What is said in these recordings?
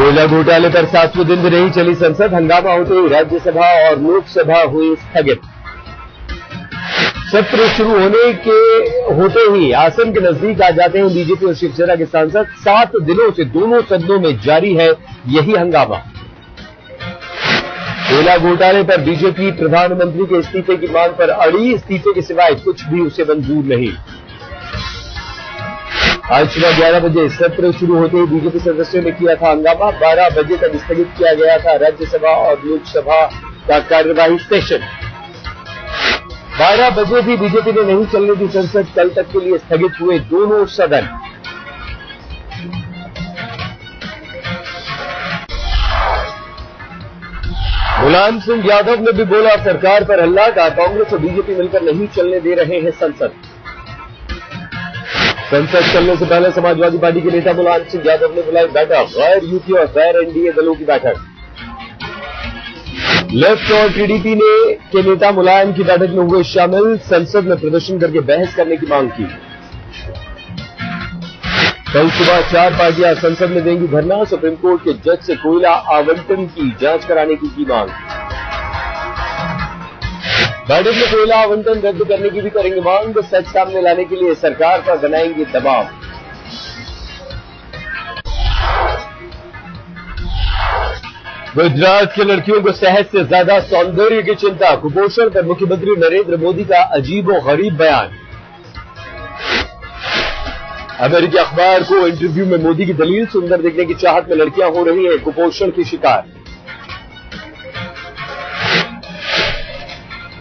कोयला घोटाले पर 7वें दिन भी नहीं चली संसद। हंगामा होते ही राज्यसभा और लोकसभा हुई स्थगित। सत्र शुरू होते ही आसन के नजदीक आ जाते हैं बीजेपी और शिवसेना के सांसद। 7 दिनों से दोनों सदनों में जारी है यही हंगामा। कोयला घोटाले पर बीजेपी प्रधानमंत्री के इस्तीफे की मांग पर अड़ी। इस्तीफे के सिवाय कुछ भी उसे मंजूर नहीं। आज सुबह 11 बजे सत्र शुरू होते ही बीजेपी सदस्यों ने किया था हंगामा। 12 बजे तक स्थगित किया गया था राज्यसभा और लोकसभा का कार्यवाही सेशन। 12 बजे भी बीजेपी ने नहीं चलने दी संसद। कल तक के लिए स्थगित हुए दोनों सदन। मुलायम सिंह यादव ने भी बोला सरकार पर हल्ला। कहा कांग्रेस और बीजेपी मिलकर नहीं चलने दे रहे हैं संसद। संसद चलने से पहले समाजवादी पार्टी के नेता मुलायम सिंह यादव ने बुलाई बैठक। गैर यूपी और गैर एनडीए दलों की बैठक। लेफ्ट और टीडीपी के नेता मुलायम की बैठक में हुए शामिल। संसद में प्रदर्शन करके बहस करने की मांग की। कल सुबह 4 पार्टियां संसद में देंगी धरना। सुप्रीम कोर्ट के जज से कोयला आवंटन की जांच कराने की मांग। बैठक में कोयला आवंटन रद्द करने की भी करेंगे मांग। सच सामने लाने के लिए सरकार पर बनाएंगे दबाव। गुजरात की लड़कियों को सेहत से ज्यादा सौंदर्य की चिंता। कुपोषण पर मुख्यमंत्री नरेंद्र मोदी का अजीबोगरीब बयान। अमेरिकी अखबार को इंटरव्यू में मोदी की दलील। सुंदर दिखने की चाहत में लड़कियां हो रही हैं कुपोषण की शिकार।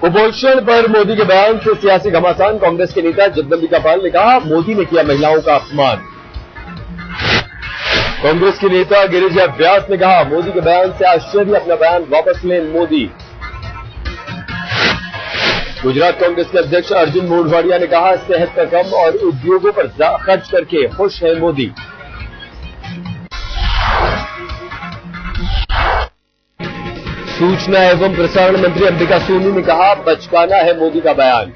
कुपोषण पर मोदी के बयान से सियासी घमासान। कांग्रेस के नेता जगदंबिका पाल ने कहा मोदी ने किया महिलाओं का अपमान। कांग्रेस के नेता गिरिजा व्यास ने कहा मोदी के बयान से आश्चर्य, अपना बयान वापस लें मोदी। गुजरात कांग्रेस के अध्यक्ष अर्जुन मोढवाडिया ने कहा सेहत पर कम और उद्योगों पर खर्च करके खुश है मोदी। सूचना एवं प्रसारण मंत्री अंबिका सोनी ने कहा बचकाना है मोदी का बयान।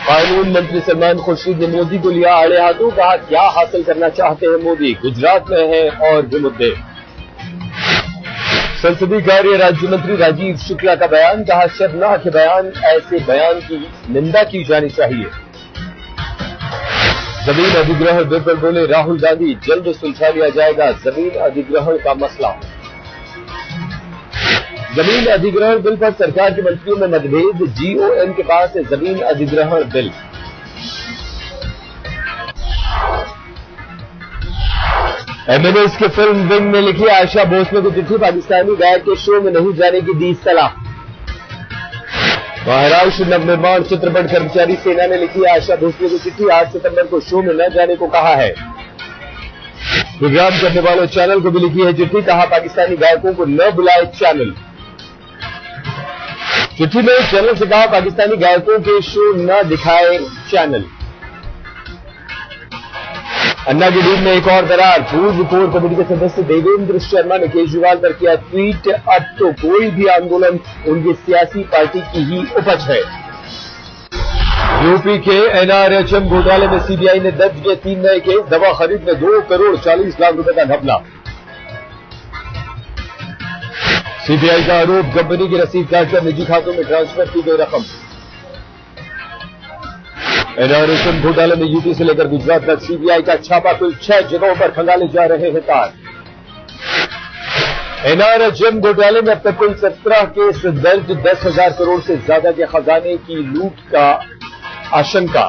कानून मंत्री सलमान खुर्शीद ने मोदी को लिया आड़े हाथों। कहा क्या हासिल करना चाहते हैं मोदी, गुजरात में है और भी मुद्दे। संसदीय कार्य राज्य मंत्री राजीव शुक्ला का बयान। कहा शर्मनाक है बयान, ऐसे बयान की निंदा की जानी चाहिए। जमीन अधिग्रहण बिल पर बोले राहुल गांधी जल्द सुलझा लिया जाएगा जमीन अधिग्रहण का मसला। जमीन अधिग्रहण बिल पर सरकार के मंत्रियों में मतभेद। जीओएम के पास है जमीन अधिग्रहण बिल। एमएनएस के फिल्म विंग में लिखी आशा भोसले को चिट्ठी। पाकिस्तानी गायक के शो में नहीं जाने की दी सलाह। महाराष्ट्र नवनिर्माण चित्रपट कर्मचारी सेना ने लिखी आशा भोसले को चिट्ठी। 8 सितंबर को शो में न जाने को कहा है। प्रोग्राम करने वालों चैनल को भी लिखी है चिट्ठी। कहा पाकिस्तानी गायकों को न बुलाए चैनल। चिट्ठी में चैनल से कहा पाकिस्तानी गायकों के शो न दिखाए चैनल। अन्ना की टीम में एक और दरार। पूर्व कोर कमेटी के सदस्य देवेंद्र शर्मा ने केजरीवाल पर किया ट्वीट। अब तो कोई भी आंदोलन उनकी सियासी पार्टी की ही उपज है। यूपी के एनआरएचएम घोटाले में सीबीआई ने दर्ज किए 3 नए केस। दवा खरीद में 2 करोड़ 40 लाख रुपए का घपला। सीबीआई का आरोप कंपनी की रसीद काटकर निजी खातों में ट्रांसफर की गई रकम। एनआरएचएम घोटाले में यूपी से लेकर गुजरात तक सीबीआई का छापा। कुल 6 जगहों पर खंगाले जा रहे हैं तार। एनआरएचएम घोटाले में अब तक कुल 17 केस दर्ज। 10,000 करोड़ से ज्यादा के खजाने की लूट का आशंका।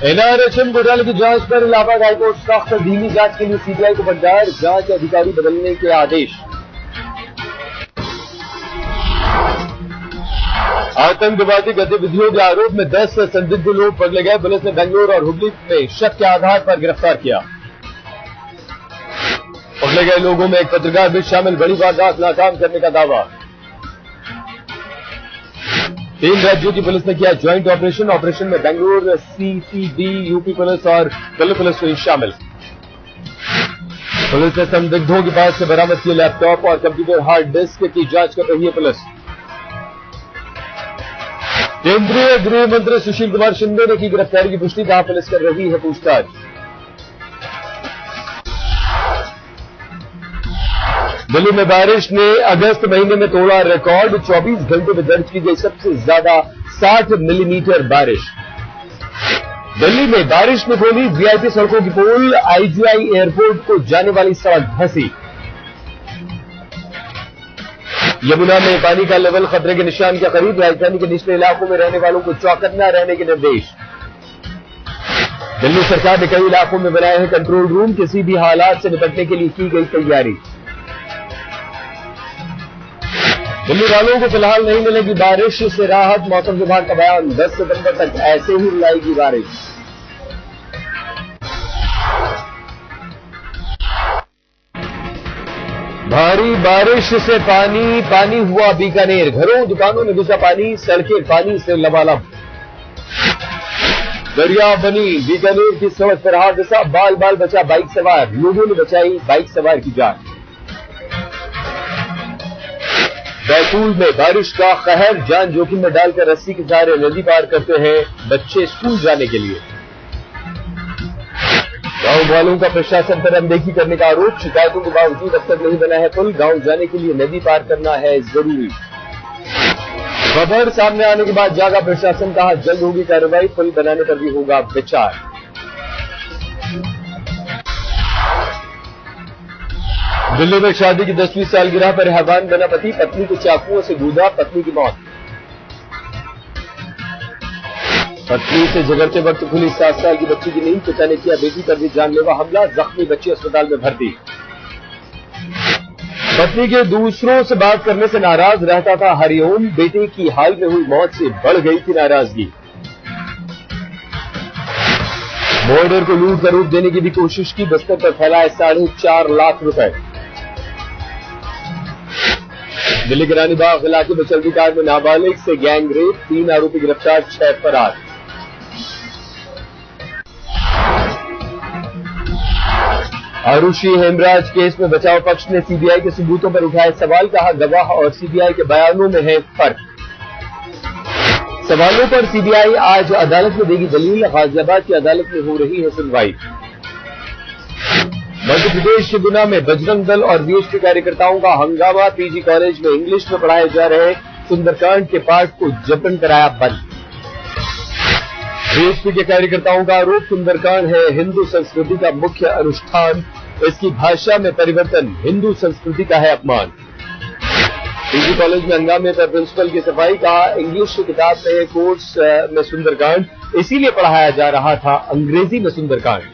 एनआरएचएम घोटाले की जांच पर इलाहाबाद हाईकोर्ट सख्त। धीमी जांच के लिए सीबीआई को फटकार। जांच अधिकारी बदलने के आदेश। आतंकवादी गतिविधियों के आरोप में 10 संदिग्ध लोग पकड़े गए। पुलिस ने बेंगलुरु और हुबली में शक के आधार पर गिरफ्तार किया। पकड़े गए लोगों में एक पत्रकार भी शामिल। बड़ी वारदात नाकाम करने का दावा। 3 राज्यों की पुलिस ने किया ज्वाइंट ऑपरेशन। ऑपरेशन में बेंगलुरु सीसीबी, यूपी पुलिस और दिल्ली पुलिस हुई शामिल। पुलिस ने संदिग्धों के पास से बरामद किए लैपटॉप और कंप्यूटर हार्ड डिस्क की जांच कर रही है पुलिस। केंद्रीय गृह मंत्री सुशील कुमार शिंदे ने की गिरफ्तारी की पुष्टि, कहा पुलिस कर रही है पूछताछ। दिल्ली में बारिश ने अगस्त महीने में तोड़ा रिकॉर्ड, 24 घंटे में दर्ज की गई सबसे ज्यादा 60 मिलीमीटर बारिश। दिल्ली में बारिश ने खोली वीआईपी सड़कों की पोल, आईजीआई एयरपोर्ट को जाने वाली सड़क धंसी। यमुना में पानी का लेवल खतरे के निशान के करीब, राजधानी के निचले इलाकों में रहने वालों को चौकन्ना रहने के निर्देश। दिल्ली सरकार ने कई इलाकों में बनाए हैं कंट्रोल रूम, किसी भी हालात से निपटने के लिए की गई तैयारी। दिल्ली वालों को फिलहाल नहीं मिलेगी बारिश से राहत, मौसम विभाग का बयान, 10 सितंबर तक ऐसे ही रुलाएगी बारिश। भारी बारिश से पानी हुआ बीकानेर, घरों दुकानों में घुसा पानी, सड़कें पानी से लबालब। दरिया बनी बीकानेर की सड़क पर हादसा, बाल बाल बचा बाइक सवार, लोगों ने बचाई बाइक सवार की जान। बैतूल में बारिश का कहर, जान जोखिम में डालकर रस्सी के सहारे नदी पार करते हैं बच्चे स्कूल जाने के लिए। गांव वालों का प्रशासन पर अनदेखी करने का आरोप, शिकायतों के बावजूद अब तक नहीं बना है पुल, गांव जाने के लिए नदी पार करना है जरूरी। खबर सामने आने के बाद जागा प्रशासन, कहा जल्द होगी कार्रवाई, पुल बनाने पर भी होगा विचार। दिल्ली में शादी की 10वीं सालगिरह पर हैवान बना पति, पत्नी को चाकुओं से गूदा, पत्नी की मौत। पत्नी से झगड़ते वक्त खुली 7 साल की बच्ची की नींद, पिता ने किया बेटी पर भी जानलेवा हमला, जख्मी बच्ची अस्पताल में भर्ती। पत्नी के दूसरों से बात करने से नाराज रहता था हरिओम, बेटे की हाल में हुई मौत से बढ़ गई थी नाराजगी। बॉर्डर को लूट कर रूप देने की भी कोशिश की, बस्तर पर फैलाए 4.5 लाख रुपए। दिल्ली के रानीबाग इलाके में चलती कार में नाबालिग से गैंग रेप, 3 आरोपी गिरफ्तार, 6 फरार। आरुषि हेमराज केस में बचाव पक्ष ने सीबीआई के सबूतों पर उठाए सवाल, कहा गवाह और सीबीआई के बयानों में है फर्क। सवालों पर सीबीआई आज अदालत में देगी दलील, गाजियाबाद की अदालत में हो रही है सुनवाई। मध्य प्रदेश के गुना में बजरंग दल और बीएसपी कार्यकर्ताओं का हंगामा, पीजी कॉलेज में इंग्लिश में पढ़ाए जा रहे सुंदरकांड के पाठ को जबरन कराया बंद। बीएसपी के कार्यकर्ताओं का आरोप, सुंदरकांड है हिंदू संस्कृति का मुख्य अनुष्ठान, इसकी भाषा में परिवर्तन हिंदू संस्कृति का है अपमान। पीजी कॉलेज में हंगामे पर प्रिंसिपल की सफाई, कहा इंग्लिश की किताब में कोर्स में सुंदरकांड इसीलिए पढ़ाया जा रहा था अंग्रेजी में सुंदरकांड।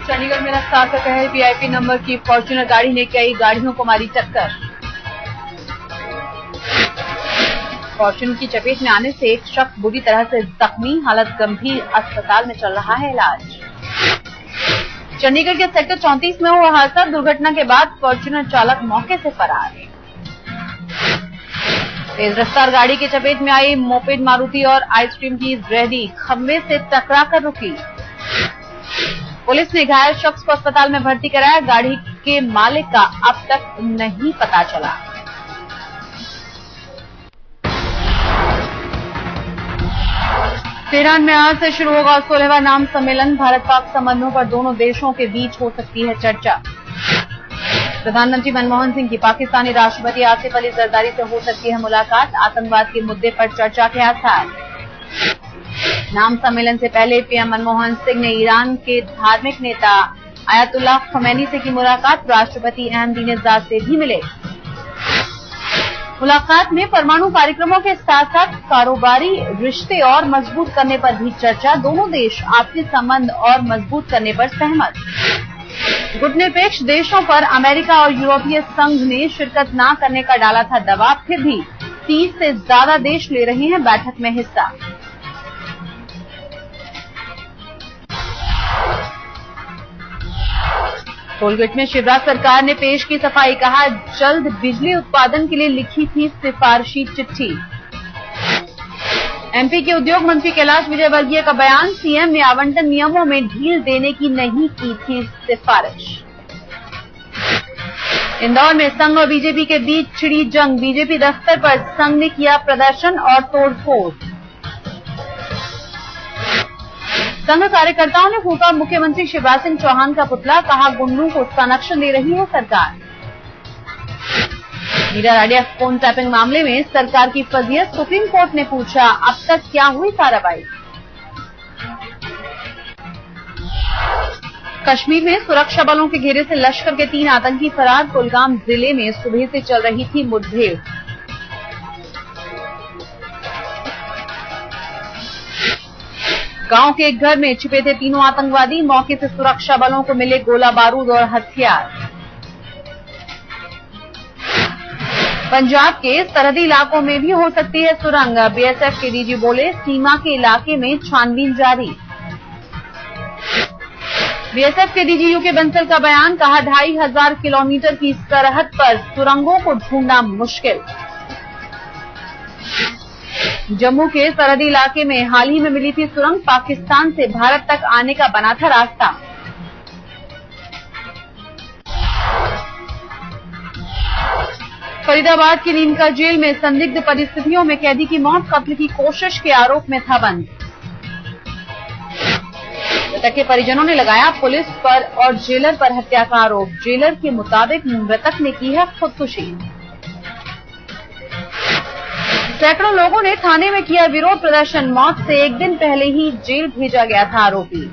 चंडीगढ़ में रफ्तार का कहर, वीआईपी नंबर की फॉर्च्यूनर गाड़ी ने कई गाड़ियों को मारी टक्कर। फॉर्च्यूनर की चपेट में आने से एक शख्स बुरी तरह से जख्मी, हालत गंभीर, अस्पताल में चल रहा है इलाज। चंडीगढ़ के सेक्टर 34 में हुआ हादसा, दुर्घटना के बाद फॉर्च्यूनर चालक मौके से फरार। तेज रफ्तार गाड़ी की चपेट में आई मोपेड मारुति और आइसक्रीम की रेहड़ी खंबे से टकराकर रुकी। पुलिस ने घायल शख्स को अस्पताल में भर्ती कराया, गाड़ी के मालिक का अब तक नहीं पता चला। तेहरान में आज से शुरू होगा 16वां नाम सम्मेलन, भारत पाक संबंधों पर दोनों देशों के बीच हो सकती है चर्चा। प्रधानमंत्री मनमोहन सिंह की पाकिस्तानी राष्ट्रपति आसिफ अली जरदारी से हो सकती है मुलाकात, आतंकवाद के मुद्दे पर चर्चा के आसार। नाम सम्मेलन से पहले पीएम मनमोहन सिंह ने ईरान के धार्मिक नेता आयतुल्लाह खमैनी से की मुलाकात, राष्ट्रपति अहमदीनेजाद से भी मिले। मुलाकात में परमाणु कार्यक्रमों के साथ साथ कारोबारी रिश्ते और मजबूत करने पर भी चर्चा, दोनों देश आपसी संबंध और मजबूत करने पर सहमत। गुटनिरपेक्ष देशों पर अमेरिका और यूरोपीय संघ ने शिरकत न करने का डाला था दबाव, फिर भी 30 से ज्यादा देश ले रहे हैं बैठक में हिस्सा। टोलगेट में शिवराज सरकार ने पेश की सफाई, कहा जल्द बिजली उत्पादन के लिए लिखी थी सिफारिशी चिट्ठी। एमपी के उद्योग मंत्री कैलाश विजयवर्गीय का बयान, सीएम ने आवंटन नियमों में ढील देने की नहीं की थी सिफारिश। इंदौर में संघ और बीजेपी के बीच छिड़ी जंग। बीजेपी दफ्तर पर संघ ने किया प्रदर्शन और तोड़फोड़। संघ कार्यकर्ताओं ने फूंका मुख्यमंत्री शिवराज सिंह चौहान का पुतला। कहा, गुंडों को संरक्षण दे रही है सरकार। मीरा राडिया फोन टैपिंग मामले में सरकार की फजीहत। सुप्रीम कोर्ट ने पूछा, अब तक क्या हुई कार्रवाई। कश्मीर में सुरक्षा बलों के घेरे से लश्कर के 3 आतंकी फरार। कुलगाम जिले में सुबह से चल रही थी मुठभेड़। गांव के एक घर में छिपे थे 3 आतंकवादी। मौके से सुरक्षा बलों को मिले गोला बारूद और हथियार। पंजाब के सरहदी इलाकों में भी हो सकती है सुरंग। बीएसएफ के डीजी बोले, सीमा के इलाके में छानबीन जारी। बीएसएफ के डीजी यूके बंसल का बयान। कहा, 2500 किलोमीटर की सरहद पर सुरंगों को ढूंढना मुश्किल। जम्मू के सरहदी इलाके में हाल ही में मिली थी सुरंग। पाकिस्तान से भारत तक आने का बना था रास्ता। फरीदाबाद की नीमका जेल में संदिग्ध परिस्थितियों में कैदी की मौत। कत्ल की कोशिश के आरोप में था बंद। मृतक के परिजनों ने लगाया पुलिस पर और जेलर पर हत्या का आरोप। जेलर के मुताबिक मृतक ने की है खुदकुशी। सैकड़ों लोगों ने थाने में किया विरोध प्रदर्शन। मौत से एक दिन पहले ही जेल भेजा गया था आरोपी।